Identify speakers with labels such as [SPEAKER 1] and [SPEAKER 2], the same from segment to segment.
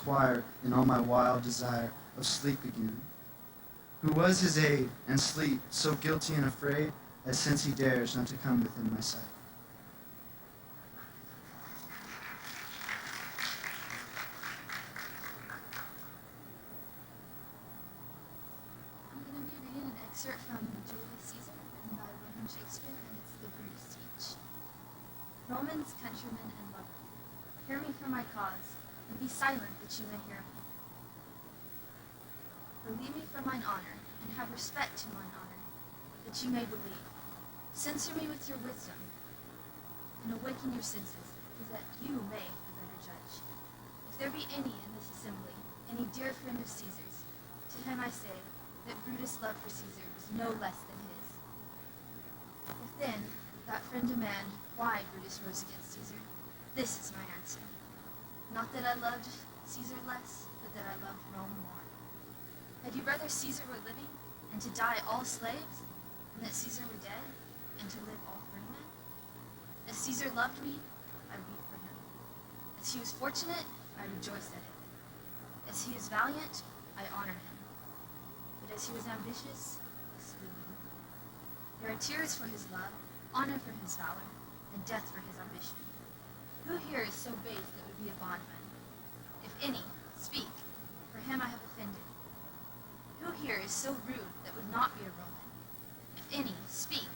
[SPEAKER 1] acquire in all my wild desire of sleep again? Who was his aid and sleep, so guilty and afraid, as since he dares not to come within my sight?
[SPEAKER 2] I'm going to be reading an excerpt from Julius Caesar, written by William Shakespeare, and it's the Brutus speech. Romans, countrymen, and lover, hear me for my cause, and be silent that you may hear me. Believe me for mine honor, and have respect to mine honor, that you may believe. Censor me with your wisdom, and awaken your senses, so that you may a better judge. If there be any in this assembly, any dear friend of Caesar's, to him I say that Brutus' love for Caesar was no less than his. If then that friend demand why Brutus rose against Caesar, this is my answer. Not that I loved Caesar less, but that I loved Rome more. Had you rather Caesar were living, and to die all slaves, than that Caesar were dead, and to live all free men? As Caesar loved me, I weep for him. As he was fortunate, I rejoiced at it. As he is valiant, I honor him. But as he was ambitious, I slew him. There are tears for his love, honor for his valor, and death for his ambition. Who here is so base that would be a bondman? If any, speak, for him I have offended. Who here is so rude that would not be a Roman? If any, speak,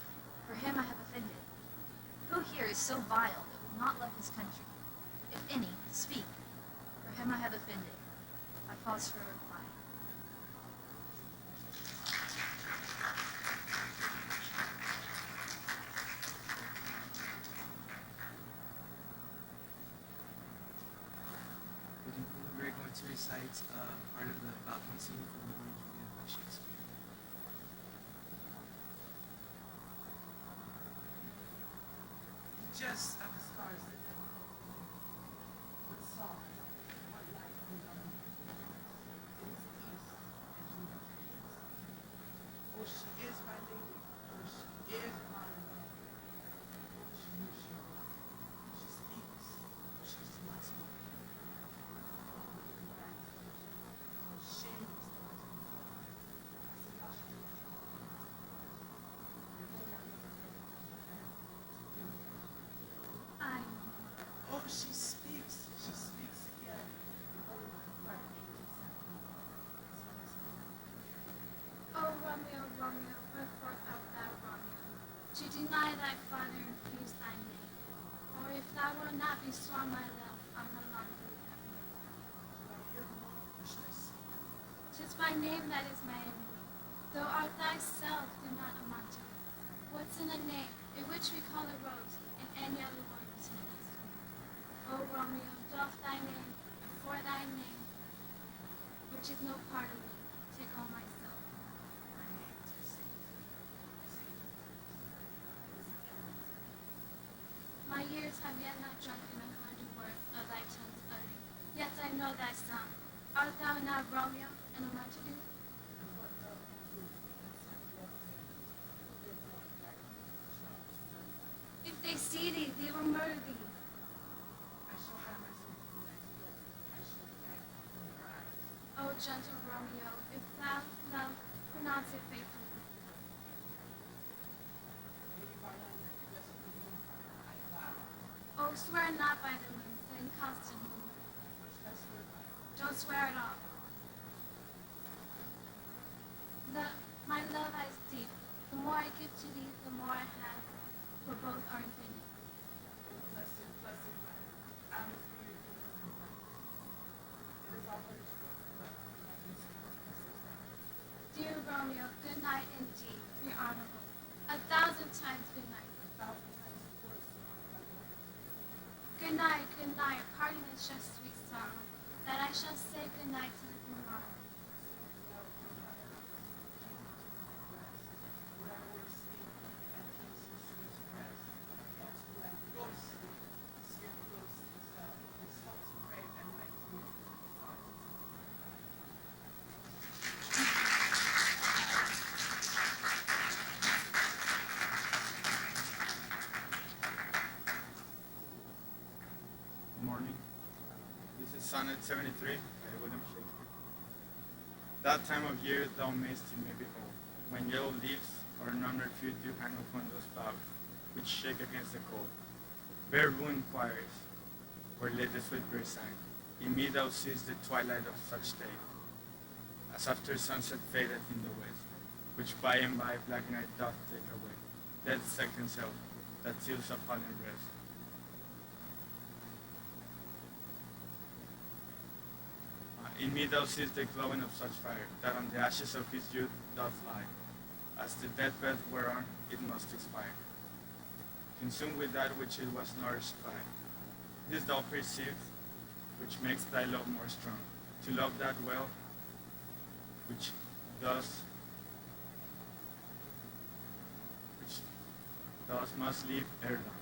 [SPEAKER 2] for him I have offended. Who here is so vile that would not love his country? If any, speak, for him I have offended. I pause for a reply.
[SPEAKER 3] We're going to recite part of the balcony scene from the Vineyard by Shakespeare. Just at the stars that never go. What song, what light we love. It is peace and human peace. Oh, she is my lady. Oh, she is my love. Oh, she is sure. She speaks. Oh, she does not speak. Oh, she speaks again.
[SPEAKER 4] Oh, Romeo, Romeo, wherefore art thou Romeo? To deny thy father and refuse thy name. Or if thou wilt not be sworn my love, I'll no longer be thy name. 'Tis my name that is my enemy. Thou art thyself do not amount to me. What's in a name, in which we call a rose, and any other one is meaningless to me. O Romeo, doff thy name, and for thy name, which is no part of me, take all myself. My ears have yet not drunken 100 words of thy tongue's uttering, yet I know thy song. Art thou not Romeo, and a multitude? If they see thee, they will murder thee. O gentle Romeo, if thou love, pronounce it faithfully. Oh, swear not by the moon, but in constant moon. Don't swear at all. My love is deep. The more I give to thee, the more I have, for both are infinite. Dear Romeo, good night indeed, be honorable. 1,000 times good night. Good night, parting is just sweet sorrow, that I shall say good night to the tomorrow.
[SPEAKER 5] Morning. This is Sonnet 73 by That time of year thou mayst me behold, when yellow leaves or none refute to hang upon those boughs, which shake against the cold. Bare ruined choirs, where late the sweet birds sang. In me thou seest the twilight of such day, as after sunset fadeth in the west, which by and by black night doth take away. Death's second self, that seals appalling rest. In me thou seest the glowing of such fire, that on the ashes of his youth doth lie, as the deathbed whereon it must expire, consumed with that which it was nourished by. This thou perceivest, which makes thy love more strong, to love that well, which thus must live ere long.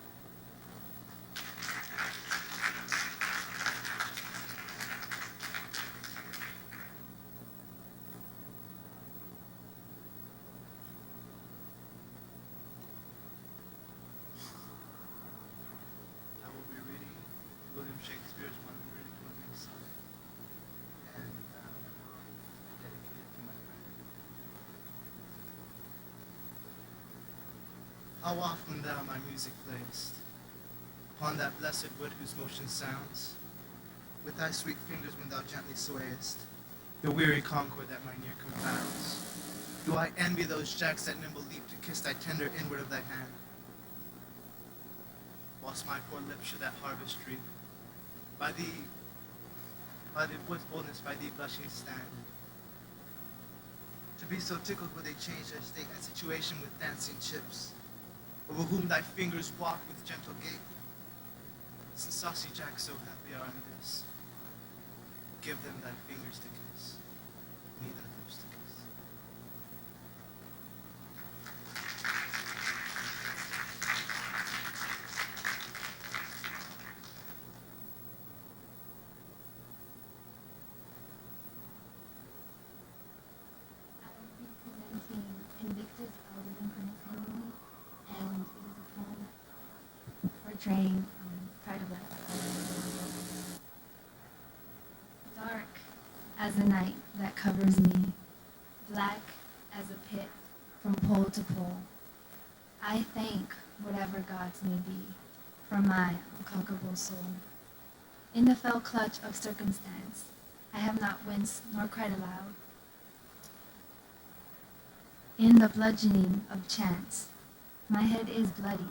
[SPEAKER 1] I will be reading William Shakespeare's 120th Sonnet, and I dedicate it to my friend. How often thou my music playest, upon that blessed wood whose motion sounds, with thy sweet fingers when thou gently swayest, the weary concord that my near confounds. Do I envy those jacks that nimble leap to kiss thy tender inward of thy hand? Whilst my poor lips should that harvest reap, by the wood's boldness by thee blushing stand. To be so tickled would they change their state and situation with dancing chips, over whom thy fingers walk with gentle gait. Since saucy jacks so happy are in this, give them thy fingers to kiss, me thy lips to kiss.
[SPEAKER 2] I will be presenting Invictus Paladin Chronically, and it is a poem portraying Pride of Life. Dark as the night that covers me, black as a pit from pole to pole, I thank whatever gods may be for my unconquerable soul. In the fell clutch of circumstance, I have not winced nor cried aloud. In the bludgeoning of chance, my head is bloody